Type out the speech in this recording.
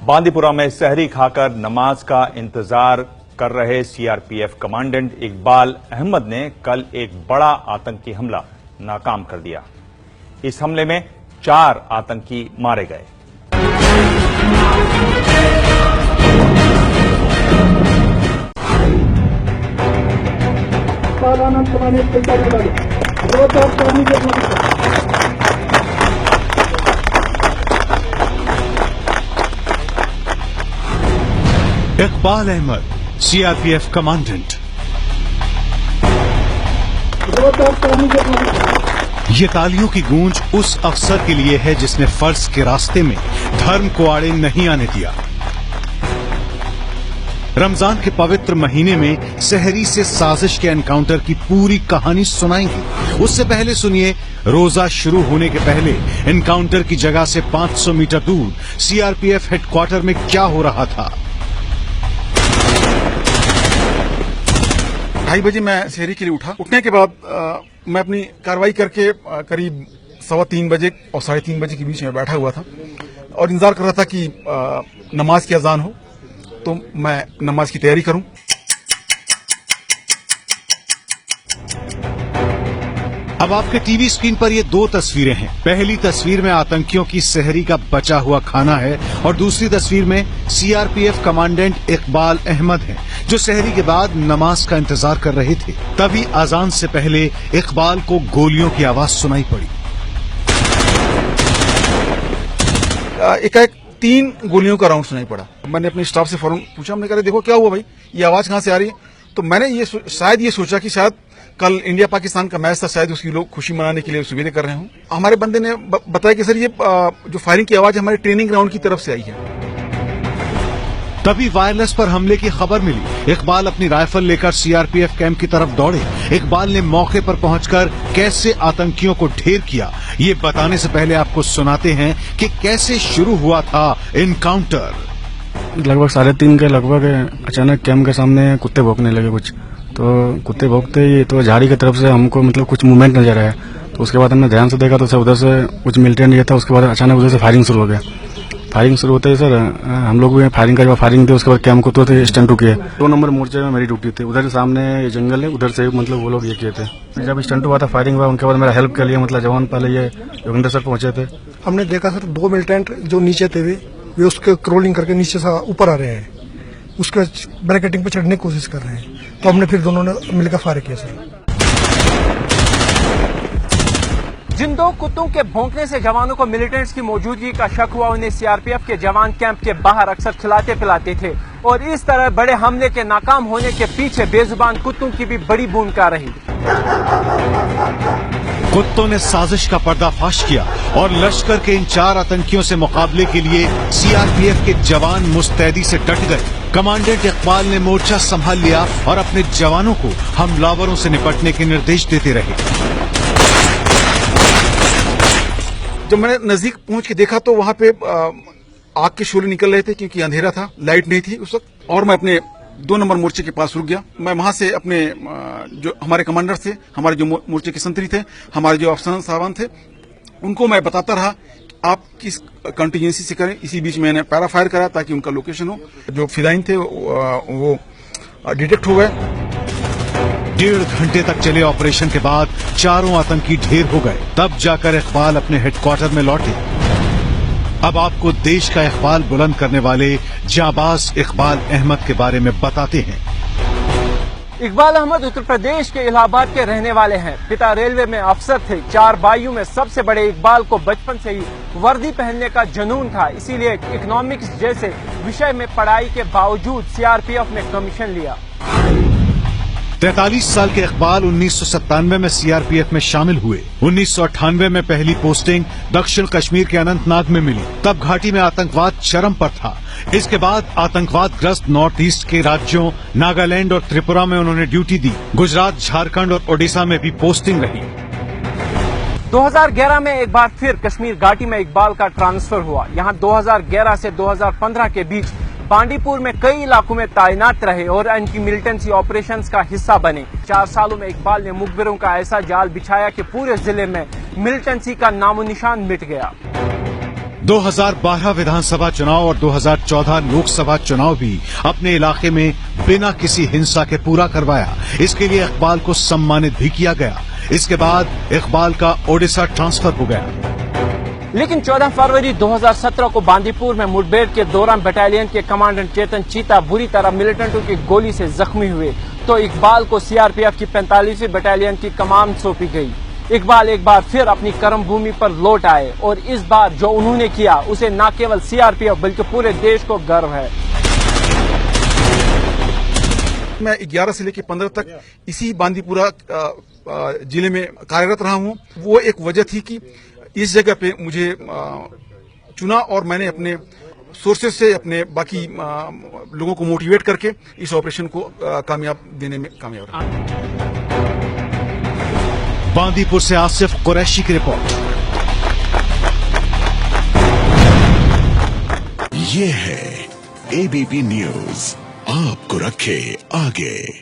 बांदीपुरा में सहरी खाकर नमाज का इंतजार कर रहे सीआरपीएफ कमांडेंट इकबाल अहमद ने कल एक बड़ा आतंकी हमला नाकाम कर दिया। इस हमले में 4 आतंकी मारे गए। Iqbal Ahmad, CRPF commandant. ये तालियों की गूंज उस अफसर के लिए है जिसने फर्ज के रास्ते में धर्म को आड़े नहीं आने दिया। रमजान के पवित्र महीने में सहरी से साजिश के एनकाउंटर की पूरी कहानी सुनाएंगे। उससे पहले सुनिए रोजा शुरू होने के पहले एनकाउंटर की जगह से 500 मीटर दूर सीआरपीएफ हेडक्वार्टर में क्या हो रहा था। 2:30 बजे मैं सहरी के लिए उठा। उठने के बाद मैं अपनी कार्रवाई करके करीब 3:15 बजे और 3:30 बजे के बीच में बैठा हुआ था और इंतजार कर रहा था कि नमाज की अजान हो तो मैं नमाज की तैयारी करूं। अब आपके टीवी स्क्रीन पर ये 2 तस्वीरें हैं। पहली तस्वीर में आतंकियों की सहरी का बचा हुआ खाना है और दूसरी तस्वीर में सीआरपीएफ कमांडेंट इकबाल अहमद हैं, जो सहरी के बाद नमाज का इंतजार कर रहे थे। तभी अजान से पहले इकबाल को गोलियों की आवाज सुनाई पड़ी। एकाएक 3 गोलियों का राउंड सुनाई पड़ा। मैंने अपने स्टाफ से फौरन पूछा, हमने कहा देखो क्या हुआ भाई, ये आवाज कहां से आ रही है। तो मैंने शायद ये सोचा कि शायद कल इंडिया पाकिस्तान का मैच था, शायद उसकी लोग खुशी मनाने के लिए सुविधा कर रहे हों। हमारे बंदे ने बताया कि सर ये जो फायरिंग की आवाज हमारे ट्रेनिंग ग्राउंड की तरफ से आई है। तभी वायरलेस पर हमले की खबर मिली। इकबाल अपनी राइफल लेकर सीआरपीएफ कैंप की तरफ दौड़े। इकबाल ने मौके पर पहुंचकर कैसे आतंकियों को ढेर किया, ये बताने से पहले आपको सुनाते हैं कि कैसे शुरू हुआ था एनकाउंटर। लगभग 3:30 के लगभग अचानक कैंप के सामने कुत्ते भौंकने लगे कुछ। तो कुत्ते भौंकते ही तो झाड़ी की तरफ से हमको कुछ मूवमेंट नजर आया। तो उसके बाद हमने ध्यान से देखा तो सर उधर से कुछ मिलिटेंट ये था। उसके बाद अचानक उधर से फायरिंग शुरू हो गया। फायरिंग शुरू होते ही सर हम लोग भी फायरिंग का जब फायरिंग थी उसके बाद कैंप को तो स्टैंड टू किए। 2 नंबर मोर्चे में मेरी ड्यूटी थी। उधर सामने जंगल है, उधर से वो लोग ये किए थे। जब स्टैंड हुआ था फायरिंग हुआ, उनके बाद मेरा हेल्प के लिए जवान पहले ये योगेंद्र सर पहुंचे थे। हमने देखा सर 2 मिलिटेंट जो नीचे थे वे उसके क्रोलिंग करके नीचे से ऊपर आ रहे हैं, उसके बैरिकेडिंग पे चढ़ने की कोशिश कर रहे हैं। तो हमने फिर दोनों ने मिलकर फायर किया सर। जिन 2 कुत्तों के भौंकने से जवानों को मिलिटेंट्स की मौजूदगी का शक हुआ, उन्हें सीआरपीएफ के जवान कैंप के बाहर अक्सर खिलाते पिलाते थे और इस तरह बड़े हमले के नाकाम होने के पीछे बेजुबान कुत्तों की भी बड़ी भूमिका रही। कुत्तों ने साजिश का पर्दाफाश किया और लश्कर के इन 4 आतंकियों से मुकाबले के लिए सीआरपीएफ के जवान मुस्तैदी से डट गए। कमांडेंट इकबाल ने मोर्चा संभाल लिया और अपने जवानों को हमलावरों से निपटने के निर्देश देते रहे। जब मैंने नजदीक पहुंच के देखा तो वहां पे आग के शोले निकल रहे थे क्योंकि अंधेरा था, लाइट नहीं थी उस वक्त। और मैं अपने 2 नंबर मोर्चे के पास रुक गया। मैं वहां से अपने जो हमारे कमांडर थे, हमारे जो मोर्चे के संतरी थे, हमारे जो अफसर साहबान थे, उनको मैं बताता रहा कि आप किस कंटीजेंसी से करें। इसी बीच मैंने पैरा फायर करा ताकि उनका लोकेशन हो। जो फिदाइन थे वो डिटेक्ट हो गए। 1.5 घंटे तक चले ऑपरेशन के बाद 4 आतंकी ढेर हो गए। तब जाकर इकबाल अपने हेडक्वार्टर में लौटे। अब आपको देश का इकबाल बुलंद करने वाले जाबाज इकबाल अहमद के बारे में बताते हैं। इकबाल अहमद उत्तर प्रदेश के इलाहाबाद के रहने वाले हैं। पिता रेलवे में अफसर थे। 4 भाइयों में सबसे बड़े इकबाल को बचपन से ही वर्दी पहनने का जुनून था, इसीलिए इकोनॉमिक्स जैसे विषय में पढ़ाई के बावजूद सीआरपीएफ में कमीशन लिया। 43 साल के इकबाल 1997 में सीआरपीएफ में शामिल हुए। 1998 में पहली पोस्टिंग दक्षिण कश्मीर के अनंतनाग में मिली। तब घाटी में आतंकवाद चरम पर था। इसके बाद आतंकवाद ग्रस्त नॉर्थ ईस्ट के राज्यों नागालैंड और त्रिपुरा में उन्होंने ड्यूटी दी। गुजरात, झारखंड और ओडिशा में भी पोस्टिंग रही। 2011 में एक बार फिर कश्मीर घाटी में इकबाल का ट्रांसफर हुआ। यहाँ 2011 से 2015 के बीच बांदीपुर में कई इलाकों में तैनात रहे और एंटी मिलिटेंसी ऑपरेशंस का हिस्सा बने। 4 सालों में इकबाल ने मुखबिरों का ऐसा जाल बिछाया कि पूरे जिले में मिलिटेंसी का नामो निशान मिट गया। 2012 विधानसभा चुनाव और 2014 लोकसभा चुनाव भी अपने इलाके में बिना किसी हिंसा के पूरा करवाया। इसके लिए इकबाल को सम्मानित भी किया गया। इसके बाद इकबाल का ओडिशा ट्रांसफर हो गया। लेकिन 14 फरवरी 2017 को बांदीपुर में मुठभेड़ के दौरान बटालियन के कमांडेंट चेतन चीता बुरी तरह मिलिटेंटों की गोली से जख्मी हुए तो इकबाल को सीआरपीएफ की 45वीं बटालियन की कमान सौंपी गई। इकबाल एक बार फिर अपनी कर्म भूमि पर लौट आए और इस बार जो उन्होंने किया उसे न केवल सीआरपीएफ बल्कि पूरे देश को गर्व है। मैं 11 से लेकर 15 तक इसी बांदीपुरा जिले में कार्यरत रहा हूं। वो एक वजह थी कि इस जगह पे मुझे चुना और मैंने अपने सोर्सेज से अपने बाकी लोगों को मोटिवेट करके इस ऑपरेशन को कामयाब देने में कामयाब रहा। बांदीपुर से आसिफ कुरैशी की रिपोर्ट। ये है एबीपी न्यूज, आपको रखे आगे।